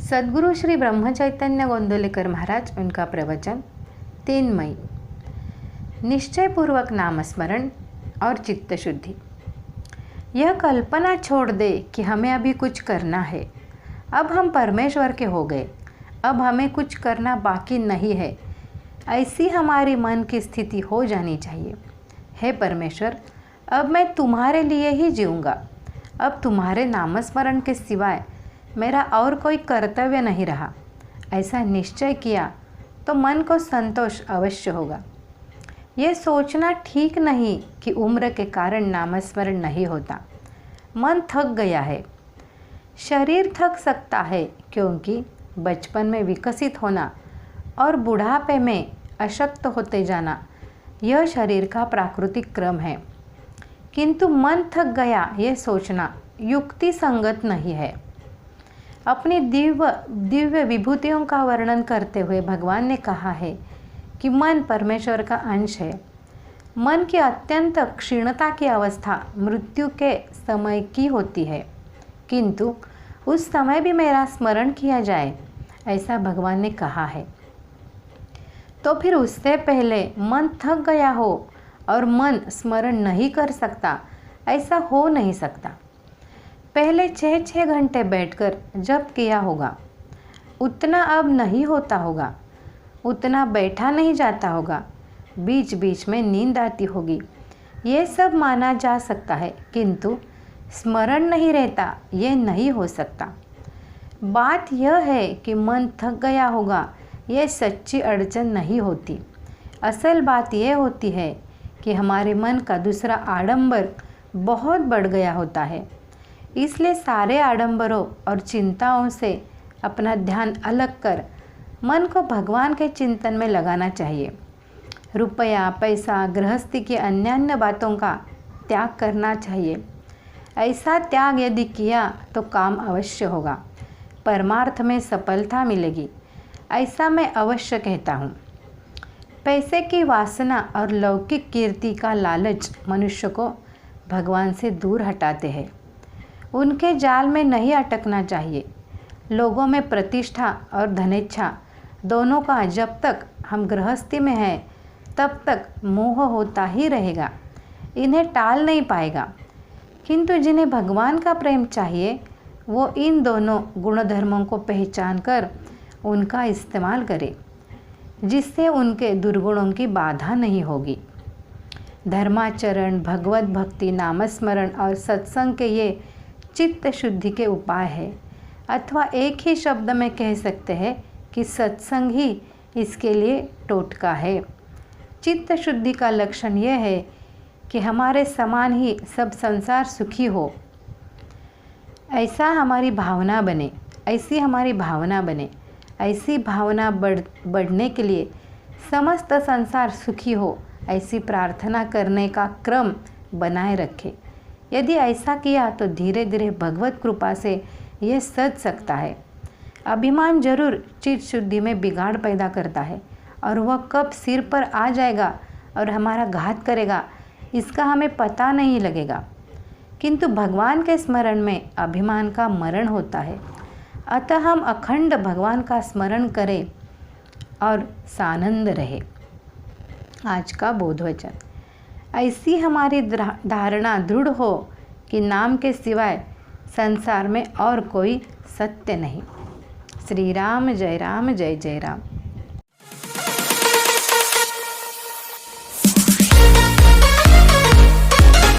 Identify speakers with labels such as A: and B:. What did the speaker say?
A: सद्गुरु श्री ब्रह्म चैतन्य गोंदवलेकर महाराज, उनका प्रवचन 3 मई। निश्चयपूर्वक नामस्मरण और चित्त शुद्धि। यह कल्पना छोड़ दे कि हमें अभी कुछ करना है, अब हम परमेश्वर के हो गए, अब हमें कुछ करना बाकी नहीं है, ऐसी हमारी मन की स्थिति हो जानी चाहिए। हे परमेश्वर, अब मैं तुम्हारे लिए ही जीऊँगा, अब तुम्हारे नामस्मरण के सिवाय मेरा और कोई कर्तव्य नहीं रहा। ऐसा निश्चय किया तो मन को संतोष अवश्य होगा। ये सोचना ठीक नहीं कि उम्र के कारण नामस्मरण नहीं होता। मन थक गया है, शरीर थक सकता है, क्योंकि बचपन में विकसित होना और बुढ़ापे में अशक्त होते जाना यह शरीर का प्राकृतिक क्रम है। किंतु मन थक गया ये सोचना युक्ति संगत नहीं है। अपनी दिव्य विभूतियों का वर्णन करते हुए भगवान ने कहा है कि मन परमेश्वर का अंश है। मन की अत्यंत क्षीणता की अवस्था मृत्यु के समय की होती है, किंतु उस समय भी मेरा स्मरण किया जाए, ऐसा भगवान ने कहा है। तो फिर उससे पहले मन थक गया हो और मन स्मरण नहीं कर सकता, ऐसा हो नहीं सकता। पहले 6-6 घंटे बैठकर जप किया होगा, उतना अब नहीं होता होगा, उतना बैठा नहीं जाता होगा, बीच बीच में नींद आती होगी, ये सब माना जा सकता है, किंतु स्मरण नहीं रहता, ये नहीं हो सकता। बात यह है कि मन थक गया होगा, ये सच्ची अड़चन नहीं होती। असल बात यह होती है कि हमारे मन का दूसरा आडंबर बहुत बढ़ गया होता है। इसलिए सारे आडंबरों और चिंताओं से अपना ध्यान अलग कर मन को भगवान के चिंतन में लगाना चाहिए। रुपया, पैसा, गृहस्थी की अन्य बातों का त्याग करना चाहिए। ऐसा त्याग यदि किया तो काम अवश्य होगा, परमार्थ में सफलता मिलेगी, ऐसा मैं अवश्य कहता हूँ। पैसे की वासना और लौकिक कीर्ति का लालच मनुष्य को भगवान से दूर हटाते हैं। उनके जाल में नहीं अटकना चाहिए। लोगों में प्रतिष्ठा और धनेच्छा दोनों का जब तक हम गृहस्थी में हैं तब तक मोह होता ही रहेगा, इन्हें टाल नहीं पाएगा। किंतु जिन्हें भगवान का प्रेम चाहिए वो इन दोनों गुणधर्मों को पहचान कर उनका इस्तेमाल करे, जिससे उनके दुर्गुणों की बाधा नहीं होगी। धर्माचरण, भगवत भक्ति, नामस्मरण और सत्संग के ये चित्त शुद्धि के उपाय है, अथवा एक ही शब्द में कह सकते हैं कि सत्संग ही इसके लिए टोटका है। चित्त शुद्धि का लक्षण यह है कि हमारे समान ही सब संसार सुखी हो, ऐसा हमारी भावना बने, ऐसी हमारी भावना बने। ऐसी भावना बढ़ने के लिए समस्त संसार सुखी हो, ऐसी प्रार्थना करने का क्रम बनाए रखें। यदि ऐसा किया तो धीरे धीरे भगवत कृपा से यह सज सकता है। अभिमान जरूर चित्त शुद्धि में बिगाड़ पैदा करता है, और वह कब सिर पर आ जाएगा और हमारा घात करेगा इसका हमें पता नहीं लगेगा। किंतु भगवान के स्मरण में अभिमान का मरण होता है। अतः हम अखंड भगवान का स्मरण करें और सानंद रहे। आज का बोधवचन। ऐसी हमारी धारणा दृढ़ हो कि नाम के सिवाय संसार में और कोई सत्य नहीं। श्री राम जय राम, जय जय राम।